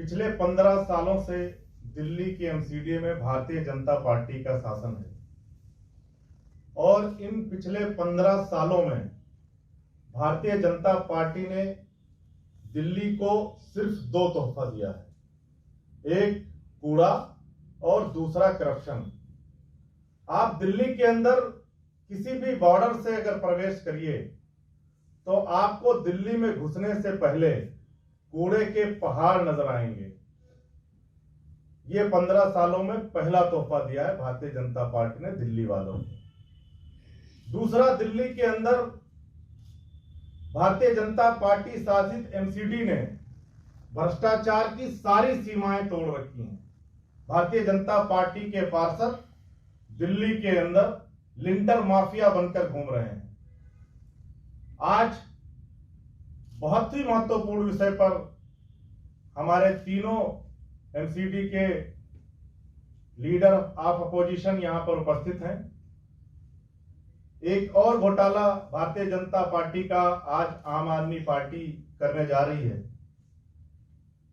पिछले 15 सालों से दिल्ली के एमसीडी में भारतीय जनता पार्टी का शासन है और इन पिछले 15 सालों में भारतीय जनता पार्टी ने दिल्ली को सिर्फ 2 तोहफा दिया है, एक कूड़ा और दूसरा करप्शन। आप दिल्ली के अंदर किसी भी बॉर्डर से अगर प्रवेश करिए तो आपको दिल्ली में घुसने से पहले कूड़े के पहाड़ नजर आएंगे। ये 15 सालों में पहला तोहफा दिया है भारतीय जनता पार्टी ने दिल्ली वालों को। दूसरा, दिल्ली के अंदर भारतीय जनता पार्टी शासित एमसीडी ने भ्रष्टाचार की सारी सीमाएं तोड़ रखी हैं। भारतीय जनता पार्टी के पार्षद दिल्ली के अंदर लिंटर माफिया बनकर घूम रहे हैं। आज बहुत ही महत्वपूर्ण विषय पर हमारे तीनों एमसीडी के लीडर ऑफ अपोजिशन यहां पर उपस्थित हैं। एक और घोटाला भारतीय जनता पार्टी का आज आम आदमी पार्टी करने जा रही है।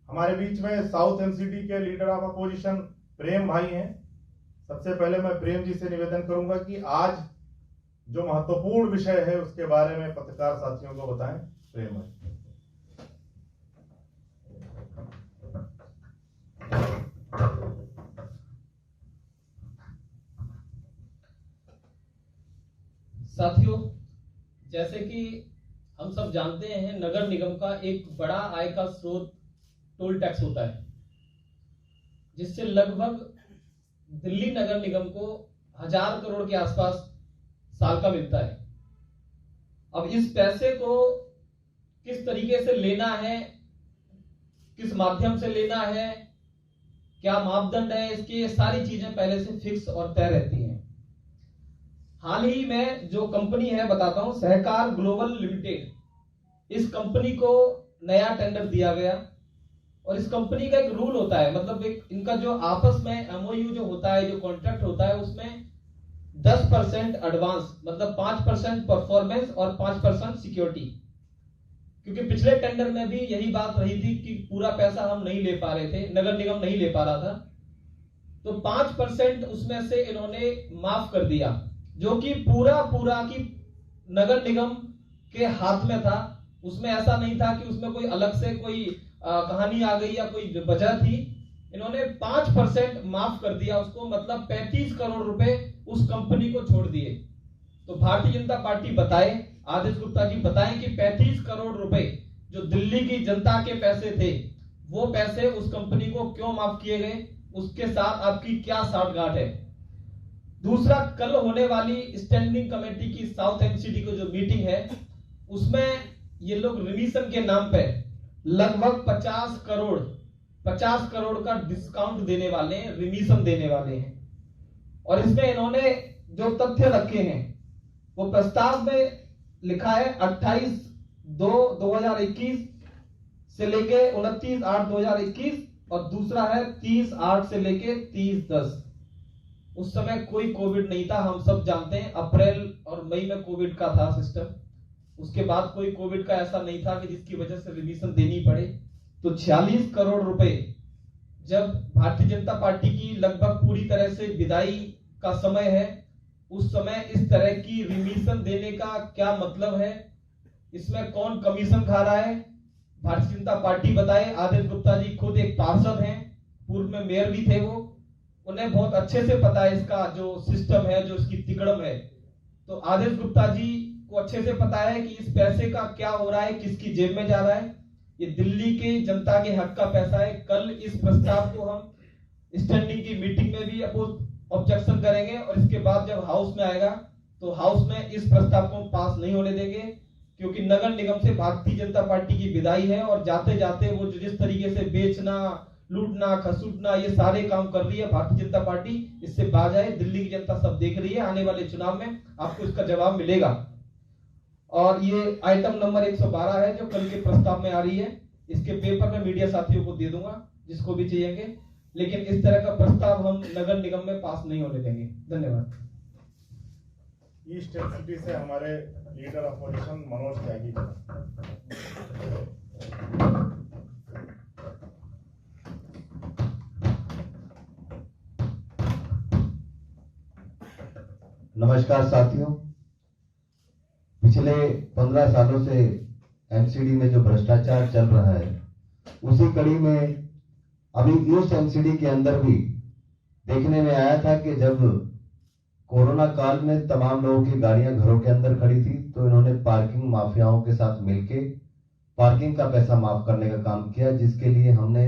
हमारे बीच में साउथ एमसीडी के लीडर ऑफ अपोजिशन प्रेम भाई हैं। सबसे पहले मैं प्रेम जी से निवेदन करूंगा कि आज जो महत्वपूर्ण विषय है उसके बारे में पत्रकार साथियों को बताएं। प्रेम भाई। साथियों, जैसे कि हम सब जानते हैं, नगर निगम का एक बड़ा आय का स्रोत टोल टैक्स होता है, जिससे लगभग दिल्ली नगर निगम को 1000 करोड़ के आसपास साल का मिलता है। अब इस पैसे को किस तरीके से लेना है, किस माध्यम से लेना है, क्या मापदंड है इसकी, ये सारी चीजें पहले से फिक्स और तय रहती हैं। हाल ही में जो कंपनी है बताता हूं, सहकार ग्लोबल लिमिटेड, इस कंपनी को नया टेंडर दिया गया और इस कंपनी का एक रूल होता है, मतलब एक इनका जो आपस में एमओयू जो होता है, जो कॉन्ट्रैक्ट होता है, उसमें 10% एडवांस, मतलब 5% परफॉर्मेंस और 5% सिक्योरिटी। क्योंकि पिछले टेंडर में भी यही बात रही थी कि पूरा पैसा हम नहीं ले पा रहे थे, नगर निगम नहीं ले पा रहा था, तो 5% उसमें से इन्होंने माफ कर दिया, जो कि पूरा की नगर निगम के हाथ में था। उसमें ऐसा नहीं था कि उसमें कोई अलग से कोई कहानी आ गई या कोई वजह थी। इन्होंने 5% माफ कर दिया उसको, मतलब 35 करोड़ रुपए उस कंपनी को छोड़ दिए। तो भारतीय जनता पार्टी बताए, आदेश गुप्ता जी बताएं कि 35 करोड़ रुपए जो दिल्ली की जनता के पैसे थे, वो पैसे उस कंपनी को क्यों माफ किए गए, उसके साथ आपकी क्या साठगांठ है। दूसरा, कल होने वाली स्टैंडिंग कमेटी की साउथ एमसीडी को जो मीटिंग है, उसमें ये लोग रिमिशन के नाम पे लगभग 50 करोड़ का डिस्काउंट देने वाले हैं, रिमिशन देने वाले हैं। और इसमें इन्होंने जो तथ्य रखे हैं वो प्रस्ताव में लिखा है 28/2/2021 से लेके 29/8/2021 और दूसरा है 30/8 से लेके 30/10। उस समय कोई कोविड नहीं था, हम सब जानते हैं। अप्रैल और मई में कोविड का था सिस्टम, उसके बाद कोई कोविड का ऐसा नहीं था कि जिसकी वजह से रिमिशन देनी पड़े। तो 46 करोड़ रुपए जब भारतीय जनता पार्टी की लगभग पूरी तरह से विदाई का समय है, उस समय इस तरह की रिमिशन देने का क्या मतलब है, इसमें कौन कमीशन खा रहा है, भारतीय जनता पार्टी बताए। आदेश गुप्ता जी खुद एक पार्षद हैं, पूर्व में मेयर भी थे, वो उन्हें बहुत अच्छे से पता है इसका जो सिस्टम है, जो इसकी तिकड़म है। तो आदेश गुप्ता जी को अच्छे से पता है कि इस पैसे का क्या हो रहा है, किसकी जेब में जा रहा है। ये दिल्ली के जनता के हक का पैसा है। कल इस प्रस्ताव को हम स्टैंडिंग की मीटिंग में भी ऑब्जेक्शन करेंगे और इसके बाद जब हाउस में आएगा तो हाउस में इस प्रस्ताव को पास नहीं होने देंगे, क्योंकि नगर निगम से भारतीय जनता पार्टी की विदाई है और जाते जाते वो जिस तरीके से बेचना, लूटना, खसूटना, ये सारे काम कर रही है भारतीय जनता पार्टी, इससे बाज आए। दिल्ली की जनता सब देख रही है, आने वाले चुनाव में आपको इसका जवाब मिलेगा। और ये आइटम नंबर 112 है जो कल के प्रस्ताव में आ रही है। इसके पेपर में मीडिया साथियों को दे दूंगा जिसको भी चाहिएंगे, लेकिन इस तरह का प्रस्ताव हम नगर निगम में पास नहीं होने देंगे। धन्यवाद। ईस्ट एमसीडी से हमारे लीडर अपोजिशन मनोज त्यागी। नमस्कार साथियों, पिछले 15 सालों से एमसीडी में जो भ्रष्टाचार चल रहा है, उसी कड़ी में अभी ईस्ट एमसीडी के अंदर भी देखने में आया था कि जब कोरोना काल में तमाम लोगों की गाड़ियां घरों के अंदर खड़ी थी, तो इन्होंने पार्किंग माफियाओं के साथ मिलके पार्किंग का पैसा माफ करने का काम किया, जिसके लिए हमने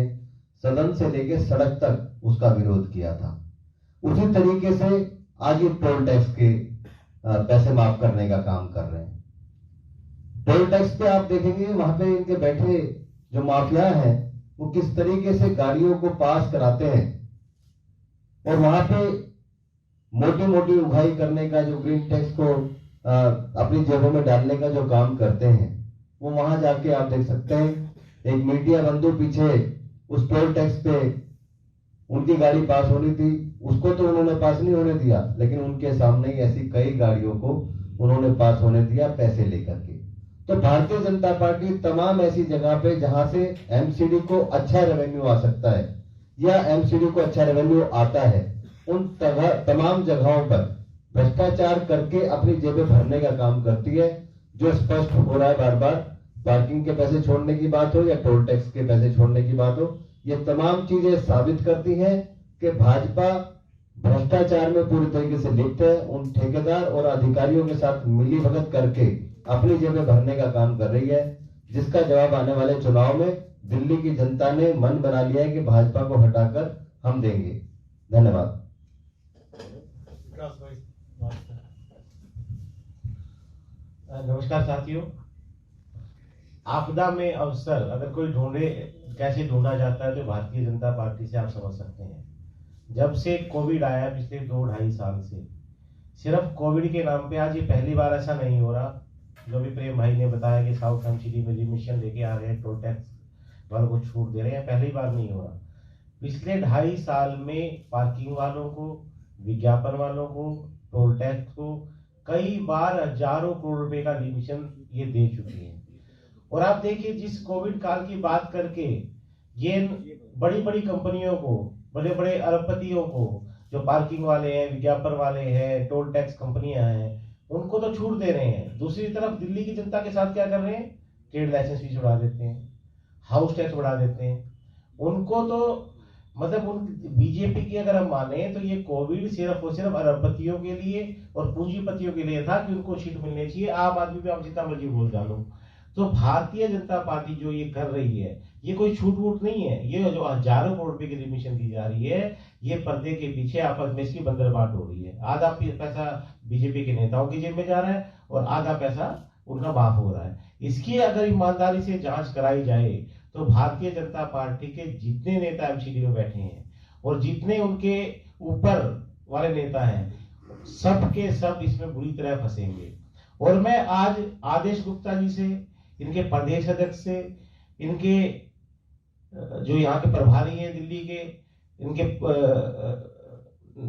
सदन से लेकर सड़क तक उसका विरोध किया था। उसी तरीके से आज ये टोल टैक्स के पैसे माफ करने का काम कर रहे हैं। टोल टैक्स पे आप देखेंगे वहां पे इनके बैठे जो माफिया हैं वो किस तरीके से गाड़ियों को पास कराते हैं और वहां पे मोटी मोटी उगाही करने का, जो ग्रीन टैक्स को अपनी जेबों में डालने का जो काम करते हैं, वो वहां जाके आप देख सकते हैं एक मीडिया बंधु पीछे उस टोल टैक्स पे उनकी गाड़ी पास होनी थी, उसको तो उन्होंने पास नहीं होने दिया, लेकिन उनके सामने ही ऐसी कई गाड़ियों को उन्होंने पास होने दिया पैसे लेकर के। तो भारतीय जनता पार्टी तमाम ऐसी जगह पे जहां से एमसीडी को अच्छा रेवेन्यू आ सकता है या एमसीडी को अच्छा रेवेन्यू आता है, उन तमाम जगहों पर भ्रष्टाचार करके अपनी जेबें भरने का काम करती है। जो स्पष्ट हो रहा है बार बार, पार्किंग के पैसे छोड़ने की बात हो या टोल टैक्स के पैसे छोड़ने की बात हो, ये तमाम चीजें साबित करती हैं कि भाजपा भ्रष्टाचार में पूरी तरीके से लिप्त है। उन ठेकेदार और अधिकारियों के साथ मिलीभगत करके अपनी जेबें भरने का काम कर रही है, जिसका जवाब आने वाले चुनाव में दिल्ली की जनता ने मन बना लिया है कि भाजपा को हटाकर हम देंगे। धन्यवाद। नमस्कार साथियों, आपदा में अवसर अगर कोई ढूंढे, कैसे ढूंढा जाता है, तो भारतीय जनता पार्टी से आप समझ सकते हैं। जब से कोविड आया पिछले 2-2.5 साल से, सिर्फ कोविड के नाम पे आज ये पहली बार ऐसा नहीं हो रहा, जो भी प्रेम भाई ने बताया कि साउथ एमसीडी में रिमिशन लेके आ रहे हैं, टोल टैक्स वालों को छूट दे रहे हैं, पहली बार नहीं हो रहा। पिछले 2.5 साल में पार्किंग वालों को, विज्ञापन वालों को, टोल टैक्स को कई बार हजारों करोड़ रुपए का रिमिशन ये दे चुकी है। और आप देखिए, जिस कोविड काल की बात करके ये बड़ी बड़ी कंपनियों को, बड़े बड़े अरबपतियों को, जो पार्किंग वाले हैं, विज्ञापन वाले हैं, टोल टैक्स कंपनियां हैं, उनको तो छूट दे रहे हैं। दूसरी तरफ दिल्ली की जनता के साथ क्या कर रहे हैं, ट्रेड लाइसेंस फीस बढ़ा देते हैं, हाउस टैक्स बढ़ा देते हैं। उनको तो मतलब उन बीजेपी की अगर हम माने तो ये कोविड सिर्फ और सिर्फ अरबपतियों के लिए और पूंजीपतियों के लिए था कि उनको सीट मिलनी चाहिए। आम आदमी पे आप जितना मर्जी बोल डालो। तो भारतीय जनता पार्टी जो ये कर रही है, ये कोई छूट वूट नहीं है। ये जो हजारों करोड़ रुपए की रिमिशन दी जा रही है, ये पर्दे के पीछे आपस में इसकी बंदरबाट हो रही है। आधा पैसा बीजेपी के नेताओं की जेब में जा रहा है और आधा पैसा उनका माफ हो रहा है। इसकी अगर ईमानदारी से जांच कराई जाए तो भारतीय जनता पार्टी के जितने नेता एमसीडी में बैठे हैं और जितने उनके ऊपर वाले नेता हैं, सब के सब इसमें बुरी तरह फंसेंगे। और मैं आज आदेश गुप्ता जी से, इनके प्रदेश अध्यक्ष से, इनके जो यहाँ के प्रभारी हैं दिल्ली के, इनके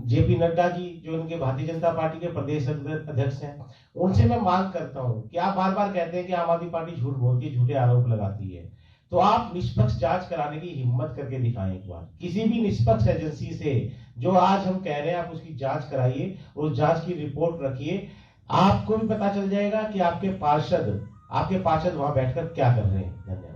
जेपी नड्डा जी जो इनके भारतीय जनता पार्टी के प्रदेश अध्यक्ष हैं, उनसे मैं मांग करता हूं कि आप बार बार कहते हैं कि आम आदमी पार्टी झूठ बोलती है, झूठे आरोप लगाती है, तो आप निष्पक्ष जांच कराने की हिम्मत करके दिखाएं एक बार। किसी भी निष्पक्ष एजेंसी से जो आज हम कह रहे हैं, आप उसकी जांच कराइए और जांच की रिपोर्ट रखिए। आपको भी पता चल जाएगा कि आपके पार्षद वहां बैठकर क्या कर रहे हैं। धन्यवाद।